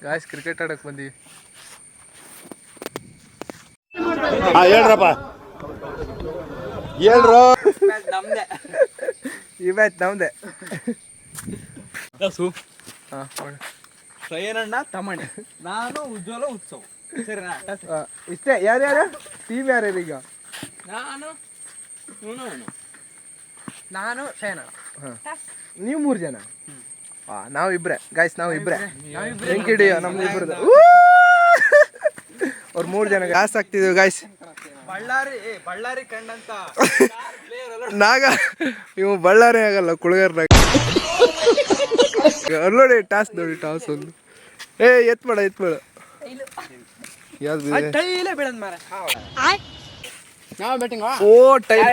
Guys cricket ಆಡಕ್ಕೆ ಬಂದೀವಿ. ಹೇಳ್ರಪ್ಪ ಹೇಳ್ರು. ಈ ಮ್ಯಾಚ್ ನಮ್ದೆ. ಶ್ರೇಯನಣ್ಣ ತಮ್ಮಣ್ಣ, ನಾನು ಉಜ್ವಲ ಉತ್ಸವ. ಸರಿನಾ? ಇಷ್ಟೇ. ಯಾರ್ಯಾರು ಟೀಮ್ ಯಾರ್ಯಾರು ಈಗ? ನಾನು ಶ್ರೇಯನ. ನೀವು 3 ಜನ. ನಾವು ಇಬ್ರೆ ಗಾಯ್ಸ್, ನಾವು ಇಬ್ರೆ. ಬೆಂಕಿಡಿ ನಮ್ದು ಇಬ್ರದ್ದು. ಅವ್ರು 3 ಜನ ಗಾಸ್ ಆಗ್ತಿದ್ವಿ ಗಾಯ್ಸ್. ಬಳ್ಳಾರಿ ಕಂಡಂತ ನಾಗ ಇವು ಬಳ್ಳಾರಿ ಆಗಲ್ಲ, ಕುಳಗರ್ನಾಗ. ನೋಡಿ ಟಾಸ್, ನೋಡಿ ಟಾಸ್ ಒಂದು. ಎತ್ಬೇಡ ಯಾವ್ದು? ಓ ಟೈಲ್.